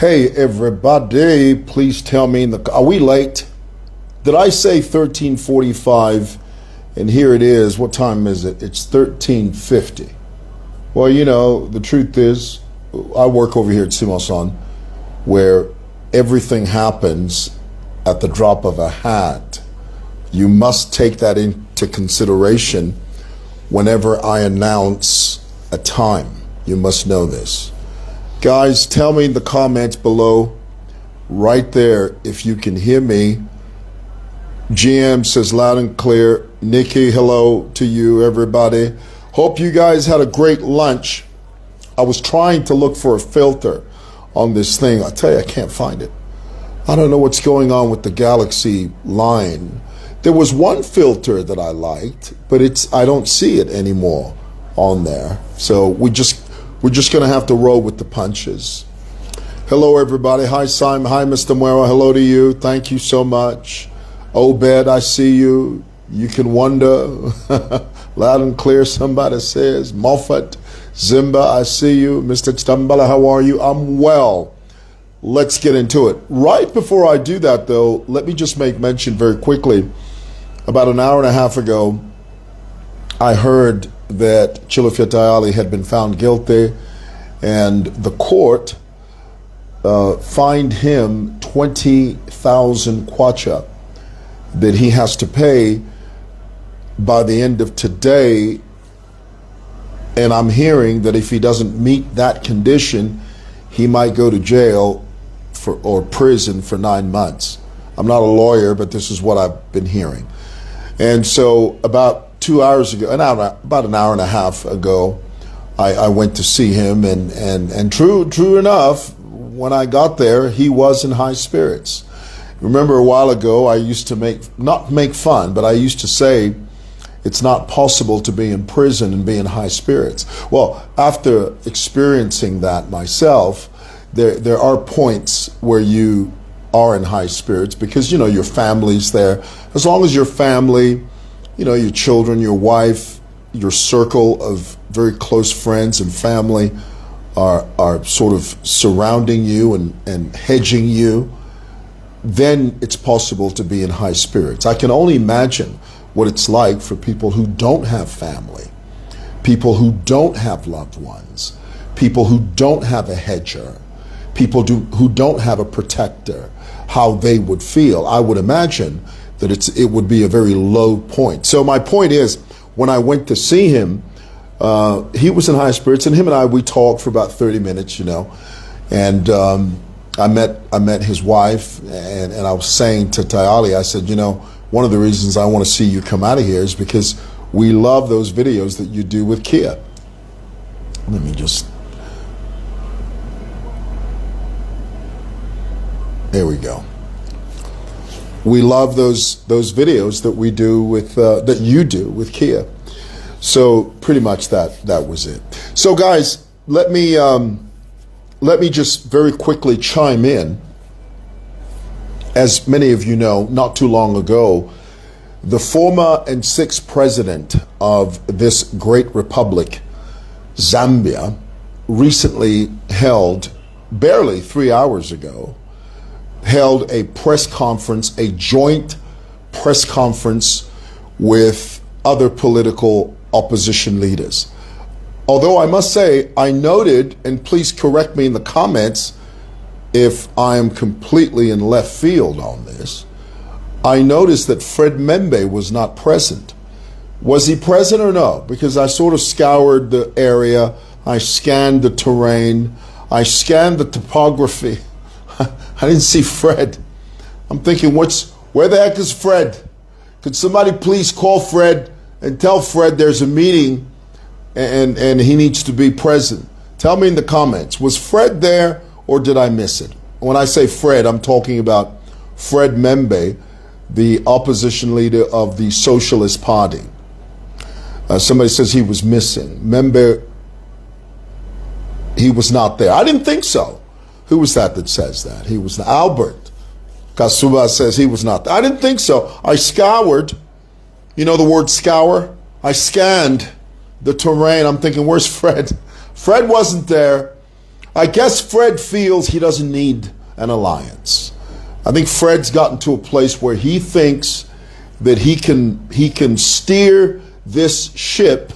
Hey everybody, please tell me are we late? Did I say 13:45? And here it is. What time is it? It's 13:50. Well, you know, the truth is, I work over here at Simoson, where everything happens at the drop of a hat. You must take that into consideration whenever I announce a time. You must know this. Guys, tell me in the comments below, right there, if you can hear me. GM says loud and clear. Nikki, hello to you, everybody. Hope you guys had a great lunch. I was trying to look for a filter on this thing. I tell you, I can't find it. I don't know what's going on with the Galaxy line. There was one filter that I liked, but I don't see it anymore on there. So we're just going to have to roll with the punches. Hello, everybody. Hi, Simon. Hi, Mr. Mwewa. Hello to you. Thank you so much. Obed, I see you. You can wonder. Loud and clear, somebody says. Moffat, Zimba, I see you. Mr. Stambala, how are you? I'm well. Let's get into it. Right before I do that, though, let me just make mention very quickly. About an hour and a half ago, I heard that Chilufya Tayali had been found guilty, and the court fined him 20,000 kwacha that he has to pay by the end of today. And I'm hearing that if he doesn't meet that condition, he might go to jail or prison for 9 months. I'm not a lawyer, but this is what I've been hearing. And so about 2 hours ago, about an hour and a half ago, I went to see him, and true enough, when I got there, he was in high spirits. Remember a while ago, I used to not make fun, but I used to say it's not possible to be in prison and be in high spirits. Well, after experiencing that myself, there are points where you are in high spirits because, you know, your family's there. As long as your family, you know, your children, your wife, your circle of very close friends and family are sort of surrounding you and hedging you, then it's possible to be in high spirits. I can only imagine what it's like for people who don't have family, people who don't have loved ones, people who don't have a hedger, people who don't have a protector, how they would feel. I would imagine that it would be a very low point. So my point is, when I went to see him, he was in high spirits, and him and we talked for about 30 minutes, you know, and I met his wife, and I was saying to Tayali, I said, you know, one of the reasons I want to see you come out of here is because we love those videos that you do with Kia. Let me just, there we go. We love those videos that we do with that you do with Kia. So pretty much that was it. So guys, let me just very quickly chime in. As many of you know, not too long ago, the former and sixth president of this great republic, Zambia, recently held, barely 3 hours ago, held a press conference, a joint press conference with other political opposition leaders. Although I must say, I noted, and please correct me in the comments if I am completely in left field on this, I noticed that Fred Membe was not present. Was he present or no? Because I sort of scoured the area, I scanned the terrain, I scanned the topography. I didn't see Fred. I'm thinking, where the heck is Fred? Could somebody please call Fred and tell Fred there's a meeting and he needs to be present? Tell me in the comments, was Fred there or did I miss it? When I say Fred, I'm talking about Fred Membe, the opposition leader of the Socialist Party. Somebody says he was missing. Membe, he was not there. I didn't think so. Who was that says that? He was Albert Kasuba says he was not there. I didn't think so. I scoured, you know the word scour? I scanned the terrain. I'm thinking, where's Fred? Fred wasn't there. I guess Fred feels he doesn't need an alliance. I think Fred's gotten to a place where he thinks that he can steer this ship,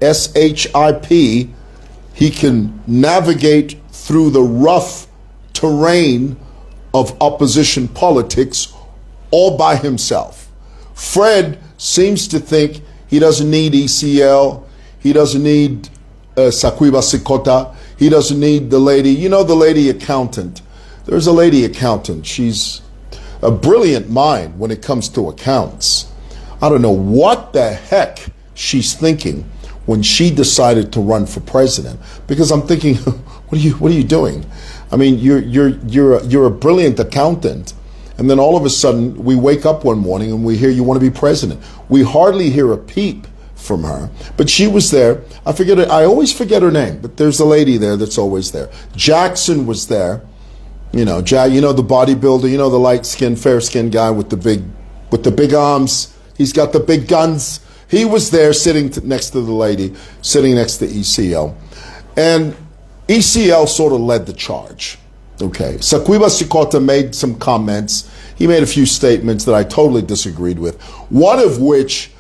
SHIP. He can navigate through the rough terrain of opposition politics all by himself. Fred seems to think he doesn't need ECL. He doesn't need Sakwiba Sikota. He doesn't need the lady, the lady accountant. There's a lady accountant. She's a brilliant mind when it comes to accounts. I don't know what the heck she's thinking when she decided to run for president. Because I'm thinking, what are you doing? I mean, you're a brilliant accountant, and then all of a sudden we wake up one morning and we hear you want to be president. We hardly hear a peep from her, but she was there. I always forget her name, but there's a lady there that's always there. Jackson was there. The bodybuilder, the light-skinned, fair-skinned guy with the big arms. He's got the big guns. He was there sitting next to the lady, sitting next to ECL. And ECL sort of led the charge. Okay. Sakwiba Sikota made some comments. He made a few statements that I totally disagreed with. One of which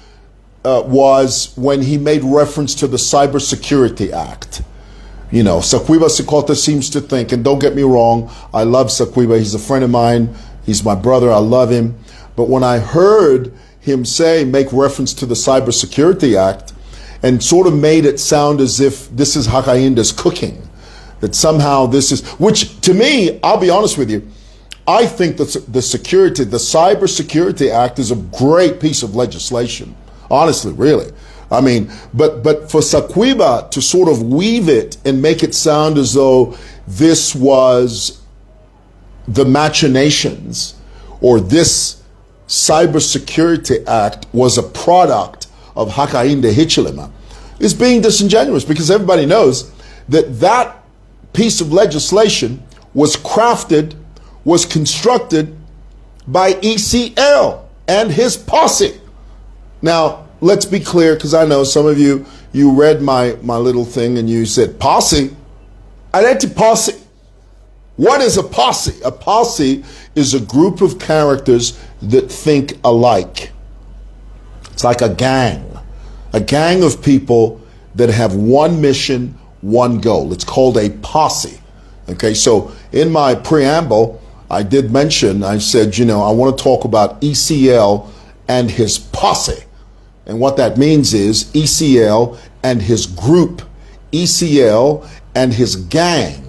was when he made reference to the Cybersecurity Act. Sakwiba Sikota seems to think, and don't get me wrong, I love Sakwiba. He's a friend of mine. He's my brother. I love him. But when I heard him make reference to the Cybersecurity Act and sort of made it sound as if this is Hakainda's cooking, that somehow this is, which to me, I'll be honest with you, I think that the Cybersecurity Act is a great piece of legislation. Honestly, really. I mean, but for Sakwiba to sort of weave it and make it sound as though this was the machinations, or this Cybersecurity Act was a product of Hakainde Hichilema, is being disingenuous, because everybody knows that piece of legislation was crafted, was constructed by ECL and his posse. Now, let's be clear, because I know some of you read my little thing and you said, posse? Identity posse. What is a posse? A posse is a group of characters that think alike. It's like a gang of people that have one mission, one goal. It's called a posse. Okay, so in my preamble, I did mention, I said, I want to talk about ECL and his posse. And what that means is ECL and his group, ECL and his gang,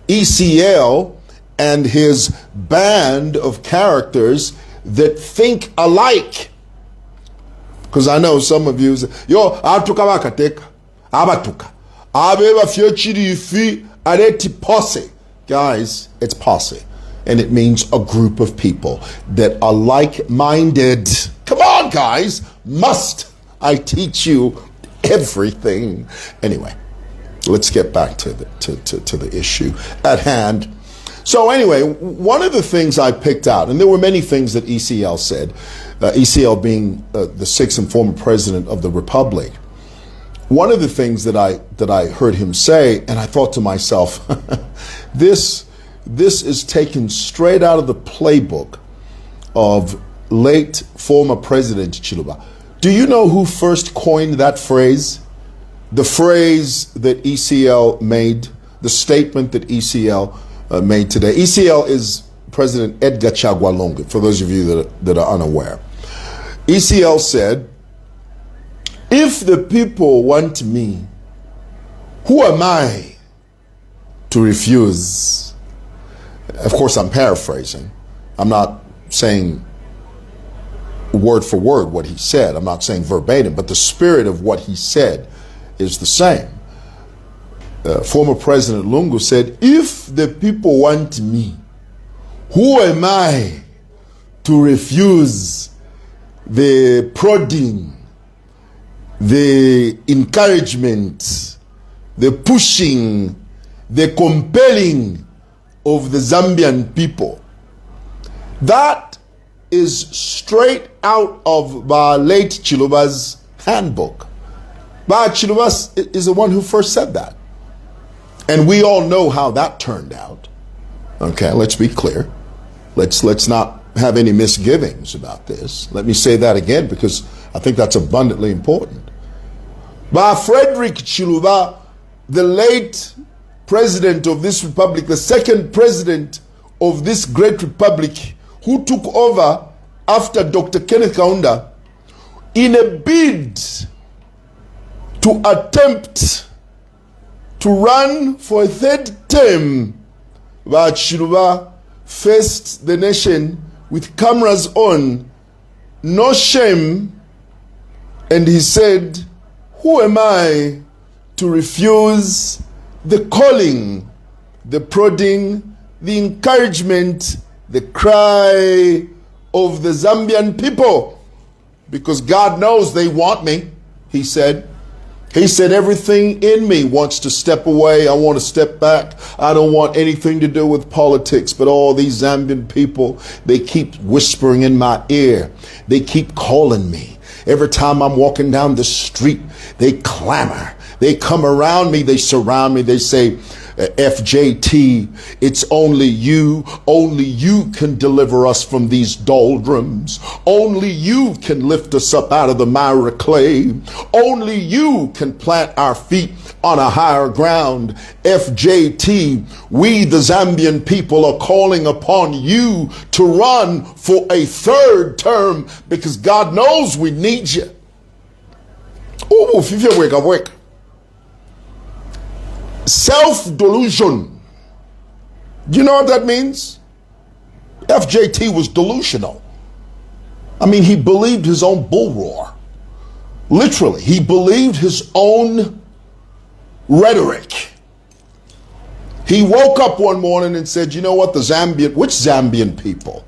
ECL and his band of characters that think alike. Because I know some of you say, atuka bakateka, abatuka, abeba fiochiri ifi areti posse. Guys, it's posse. And it means a group of people that are like-minded. Come on, guys, must I teach you everything? Anyway, let's get back to the issue at hand. So anyway, one of the things I picked out, and there were many things that ECL said, ECL being the sixth and former president of the Republic. One of the things that I heard him say, and I thought to myself, this is taken straight out of the playbook of late former President Chiluba. Do you know who first coined that phrase? The phrase that ECL made, the statement that ECL made today. ECL is President Edgar Lungu, for those of you that are unaware. ECL said, if the people want me, who am I to refuse? Of course, I'm paraphrasing. I'm not saying word for word what he said. I'm not saying verbatim, but the spirit of what he said is the same. Former President Lungu said, if the people want me, who am I to refuse the prodding, the encouragement, the pushing, the compelling of the Zambian people? That is straight out of late Chiluba's handbook. Chiluba is the one who first said that. And we all know how that turned out. Okay, let's be clear. Let's not have any misgivings about this. Let me say that again because I think that's abundantly important. But Frederick Chiluba, the late president of this republic, the second president of this great republic, who took over after Dr. Kenneth Kaunda, in a bid to attempt to run for a third term, Chiluba faced the nation with cameras on, no shame, and he said, "Who am I to refuse the calling, the prodding, the encouragement, the cry of the Zambian people? Because God knows they want me," he said. He said, "Everything in me wants to step away. I want to step back. I don't want anything to do with politics. But all these Zambian people, they keep whispering in my ear. They keep calling me. Every time I'm walking down the street, they clamor. They come around me. They surround me. They say, FJT, it's only you can deliver us from these doldrums. Only you can lift us up out of the mire clay. Only you can plant our feet on a higher ground. FJT, we the Zambian people are calling upon you to run for a third term because God knows we need you." Oh, if you wake. Self-delusion. Do you know what that means? FJT was delusional. I mean, he believed his own bull roar. Literally, he believed his own rhetoric. He woke up one morning and said, "You know what, which Zambian people?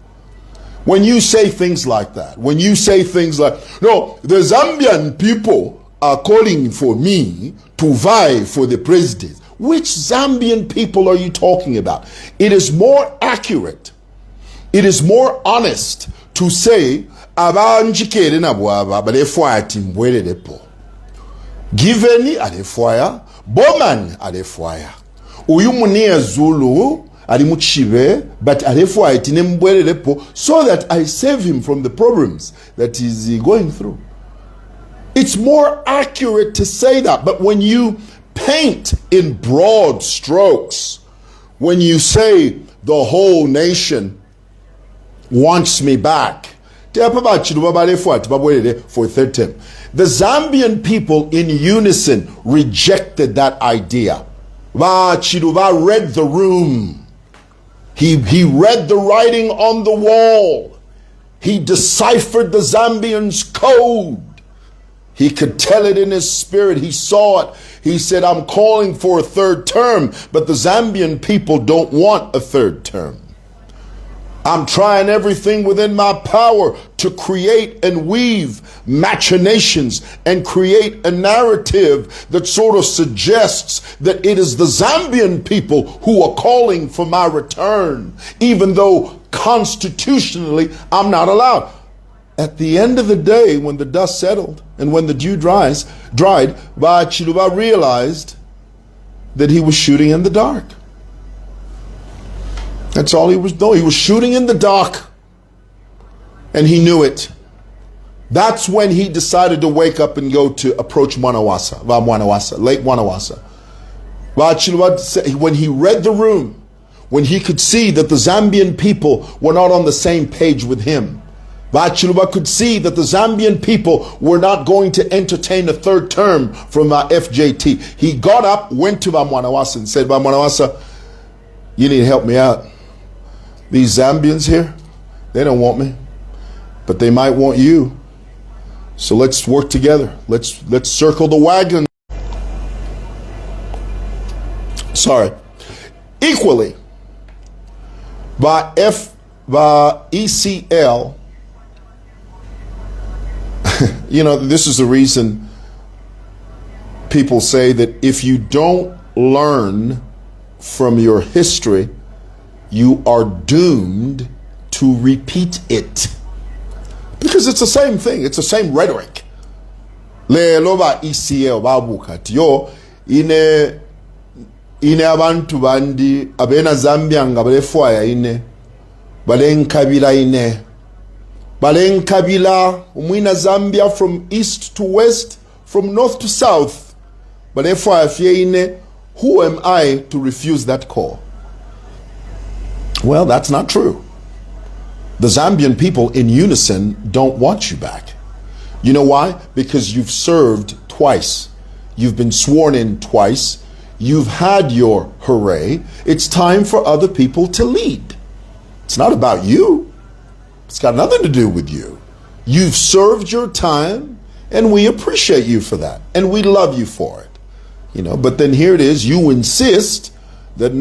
When you say things like that, when you say things like, no, the Zambian people are calling for me to vie for the presidency. Which Zambian people are you talking about?" It is more accurate, it is more honest to say, "Abanjikere na bwaba balefwaya timbwererepo. Giveni alefwaya, Boman alefwaya. Uyu munia Zulu alimuchive, but alefwaya tinembwererepo so that I save him from the problems that he's going through." It's more accurate to say that, but when you paint in broad strokes, when you say the whole nation wants me back, for a third term, the Zambian people in unison rejected that idea. Chiluba read the room. He read the writing on the wall. He deciphered the Zambians' code. He could tell it in his spirit. He saw it. He said, "I'm calling for a third term, but the Zambian people don't want a third term. I'm trying everything within my power to create and weave machinations and create a narrative that sort of suggests that it is the Zambian people who are calling for my return, even though constitutionally I'm not allowed." At the end of the day, when the dust settled and when the dew dried, Chiluba realized that he was shooting in the dark. That's all he was doing. He was shooting in the dark. And he knew it. That's when he decided to wake up and go to approach Lake Mwanawasa. When he read the room, when he could see that the Zambian people were not on the same page with him, Chiluba could see that the Zambian people were not going to entertain a third term from FJT. He got up, went to Mwanawasa and said, "Mwanawasa, you need to help me out. These Zambians here, they don't want me, but they might want you. So let's work together. Let's circle the wagon." Sorry. Equally, by ECL, you know, this is the reason people say that if you don't learn from your history, you are doomed to repeat it. Because it's the same thing. It's the same rhetoric. Le loba ECL babukati yo ine ine abantu bandi abena Zambia nga balefwaya ine balenkabila ine balenkabila umwina Zambia from east to west, from north to south balefwaya fye ine. Who am I to refuse that call? Well, that's not true. The Zambian people in unison don't want you back. You know why? Because you've served twice. You've been sworn in twice. You've had your hooray. It's time for other people to lead. It's not about you. It's got nothing to do with you. You've served your time, and we appreciate you for that, and we love you for it. But then here it is, you insist that,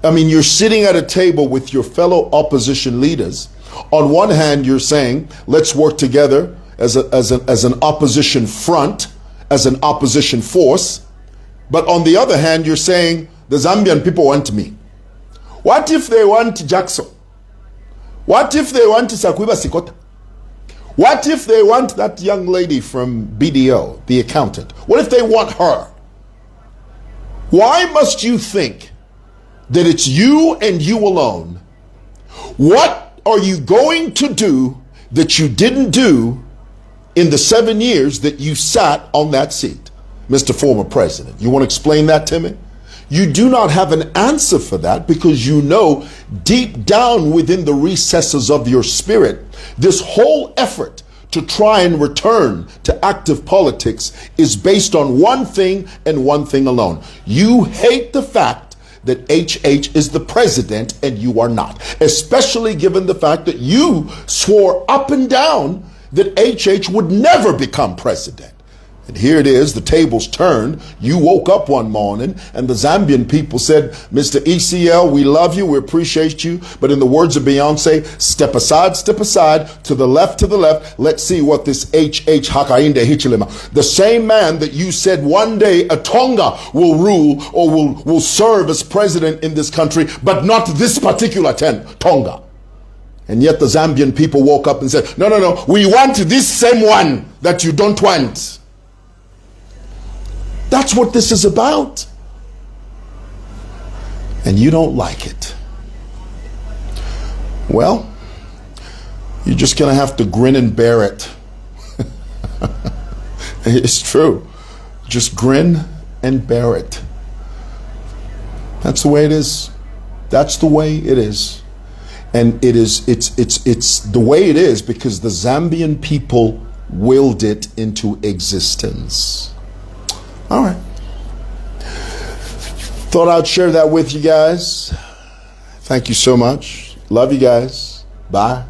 you're sitting at a table with your fellow opposition leaders. On one hand, you're saying, let's work together as an opposition front, as an opposition force. But on the other hand, you're saying, the Zambian people want me. What if they want Jackson? What if they want Sakwiba Sikota? What if they want that young lady from BDO, the accountant? What if they want her? Why must you think that it's you and you alone? What are you going to do that you didn't do in the 7 years that you sat on that seat, Mr. Former President? You want to explain that to me? You do not have an answer for that, because you know deep down within the recesses of your spirit, this whole effort to try and return to active politics is based on one thing and one thing alone. You hate the fact that HH is the president and you are not, especially given the fact that you swore up and down that HH would never become president. And here it is, the tables turned. You woke up one morning and the Zambian people said, Mr. ECL, we love you, we appreciate you, but in the words of Beyonce, step aside, to the left, let's see what this HH Hakainde Hichilema, the same man that you said one day a Tonga will rule or will serve as president in this country, but not this particular Tonga. And yet the Zambian people woke up and said, no, we want this same one that you don't want. That's what this is about. And you don't like it. Well, you're just going to have to grin and bear it. It's true. Just grin and bear it. That's the way it is. That's the way it is. And it's the way it is because the Zambian people willed it into existence. All right. Thought I'd share that with you guys. Thank you so much. Love you guys. Bye.